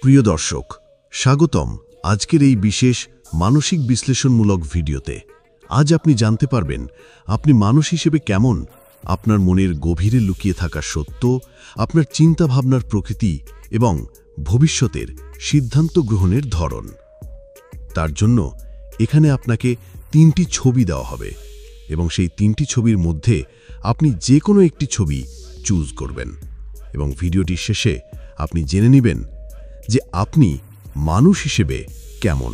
প্রিয় দর্শক, স্বাগতম আজকের এই বিশেষ মানসিক বিশ্লেষণমূলক ভিডিওতে। আজ আপনি জানতে পারবেন আপনি মানুষ হিসেবে কেমন, আপনার মনের গভীরে লুকিয়ে থাকা সত্য, আপনার চিন্তাভাবনার প্রকৃতি এবং ভবিষ্যতের সিদ্ধান্ত গ্রহণের ধরন। তার জন্য এখানে আপনাকে 3টি ছবি দেওয়া হবে এবং সেই 3টি ছবির মধ্যে আপনি যে কোনো একটি ছবি চুজ করবেন এবং ভিডিওটির শেষে আপনি জেনে নেবেন যে আপনি মানুষ হিসেবে কেমন।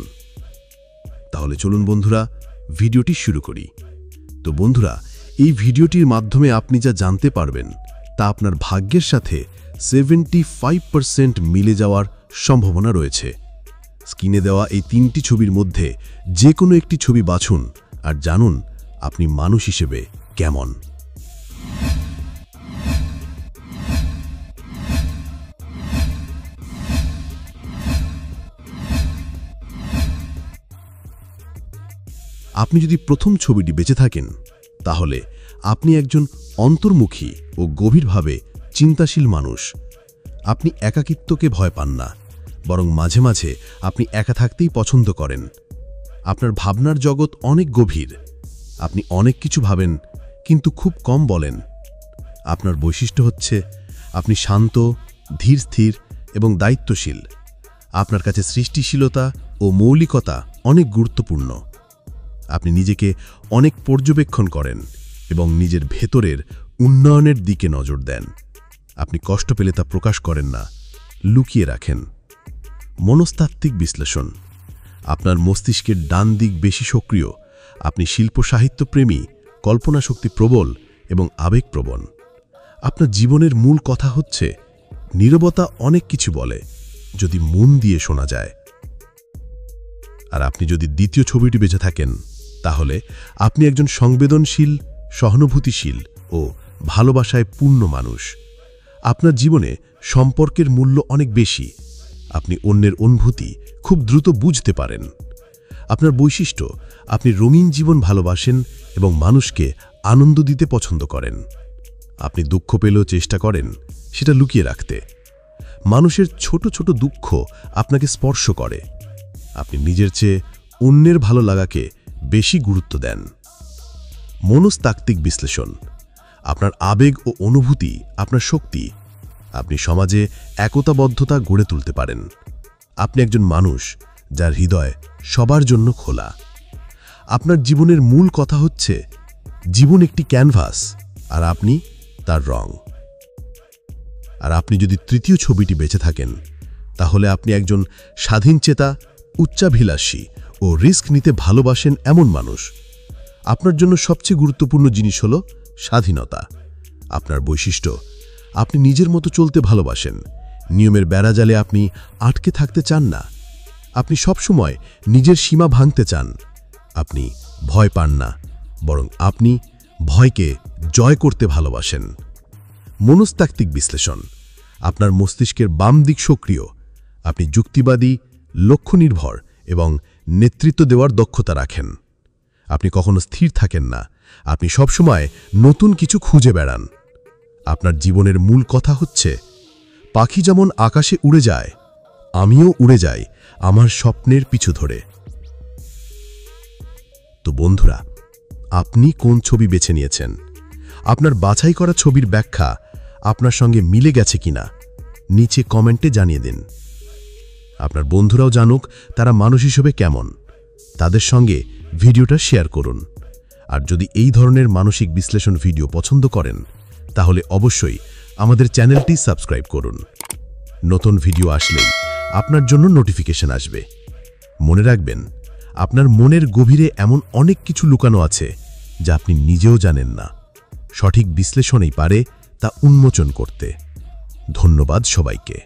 তাহলে চলুন বন্ধুরা, ভিডিওটি শুরু করি। তো বন্ধুরা, এই ভিডিওটির মাধ্যমে আপনি যা জানতে পারবেন তা আপনার ভাগ্যের সাথে 75% মিলে যাওয়ার সম্ভাবনা রয়েছে। স্ক্রিনে দেওয়া এই 3টি ছবির মধ্যে যে কোনো একটি ছবি বাছুন আর জানুন আপনি মানুষ হিসেবে কেমন। আপনি যদি প্রথম ছবিটি বেঁচে থাকেন তাহলে আপনি একজন অন্তর্মুখী ও গভীরভাবে চিন্তাশীল মানুষ। আপনি একাকিত্বকে ভয় পান না, বরং মাঝে মাঝে আপনি একা থাকতেই পছন্দ করেন। আপনার ভাবনার জগৎ অনেক গভীর। আপনি অনেক কিছু ভাবেন কিন্তু খুব কম বলেন। আপনার বৈশিষ্ট্য হচ্ছে আপনি শান্ত, ধীর স্থির এবং দায়িত্বশীল। আপনার কাছে সৃষ্টিশীলতা ও মৌলিকতা অনেক গুরুত্বপূর্ণ। আপনি নিজেকে অনেক পর্যবেক্ষণ করেন এবং নিজের ভেতরের উন্নয়নের দিকে নজর দেন। আপনি কষ্ট পেলে তা প্রকাশ করেন না, লুকিয়ে রাখেন। মনস্তাত্ত্বিক বিশ্লেষণ। আপনার মস্তিষ্কের ডান দিক বেশি সক্রিয়। আপনি শিল্প সাহিত্য প্রেমী, কল্পনাশক্তি প্রবল এবং আবেগপ্রবণ। আপনার জীবনের মূল কথা হচ্ছে নীরবতা অনেক কিছু বলে যদি মন দিয়ে শোনা যায়। আর আপনি যদি দ্বিতীয় ছবিটি বেঁচে থাকেন তাহলে আপনি একজন সংবেদনশীল, সহানুভূতিশীল ও ভালোবাসায় পূর্ণ মানুষ। আপনার জীবনে সম্পর্কের মূল্য অনেক বেশি। আপনি অন্যের অনুভূতি খুব দ্রুত বুঝতে পারেন। আপনার বৈশিষ্ট্য, আপনি রঙিন জীবন ভালোবাসেন এবং মানুষকে আনন্দ দিতে পছন্দ করেন। আপনি দুঃখ পেলেও চেষ্টা করেন সেটা লুকিয়ে রাখতে। মানুষের ছোট ছোট দুঃখ আপনাকে স্পর্শ করে। আপনি নিজের চেয়ে অন্যের ভালো লাগাকে বেশি গুরুত্ব দেন। মনস্তাত্ত্বিক বিশ্লেষণ। আপনার আবেগ ও অনুভূতি আপনার শক্তি। আপনি সমাজে একতাবদ্ধতা গড়ে তুলতে পারেন। আপনি একজন মানুষ যার হৃদয় সবার জন্য খোলা। আপনার জীবনের মূল কথা হচ্ছে জীবন একটি ক্যানভাস আর আপনি তার রং। আর আপনি যদি তৃতীয় ছবিটি বেঁচে থাকেন তাহলে আপনি একজন স্বাধীনচেতা, উচ্চাভিলাষী ও রিস্ক নিতে ভালোবাসেন এমন মানুষ। আপনার জন্য সবচেয়ে গুরুত্বপূর্ণ জিনিস হল স্বাধীনতা। আপনার বৈশিষ্ট্য, আপনি নিজের মতো চলতে ভালোবাসেন। নিয়মের বেড়াজালে আপনি আটকে থাকতে চান না। আপনি সবসময় নিজের সীমা ভাঙতে চান। আপনি ভয় পান না, বরং আপনি ভয়কে জয় করতে ভালোবাসেন। মনস্তাত্ত্বিক বিশ্লেষণ। আপনার মস্তিষ্কের বাম দিক সক্রিয়। আপনি যুক্তিবাদী, লক্ষ্য নির্ভর এবং নেতৃত্ব দেওয়ার দক্ষতা রাখেন। আপনি কখনো স্থির থাকেন না। আপনি সবসময় নতুন কিছু খুঁজে বেড়ান। আপনার জীবনের মূল কথা হচ্ছে পাখি যেমন আকাশে উড়ে যায়, আমিও উড়ে যাই আমার স্বপ্নের পিছু ধরে। তো বন্ধুরা, আপনি কোন ছবি বেছে নিয়েছেন? আপনার বাছাই করা ছবির ব্যাখ্যা আপনার সঙ্গে মিলে গেছে কিনা নিচে কমেন্টে জানিয়ে দিন। আপনার বন্ধুরাও জানুক তারা মানুষ হিসেবে কেমন। তাদের সঙ্গে ভিডিওটা শেয়ার করুন। আর যদি এই ধরনের মানসিক বিশ্লেষণ ভিডিও পছন্দ করেন তাহলে অবশ্যই আমাদের চ্যানেলটি সাবস্ক্রাইব করুন। নতুন ভিডিও আসলেই আপনার জন্য নোটিফিকেশন আসবে। মনে রাখবেন, আপনার মনের গভীরে এমন অনেক কিছু লুকানো আছে যা আপনি নিজেও জানেন না। সঠিক বিশ্লেষণই পারে তা উন্মোচন করতে। ধন্যবাদ সবাইকে।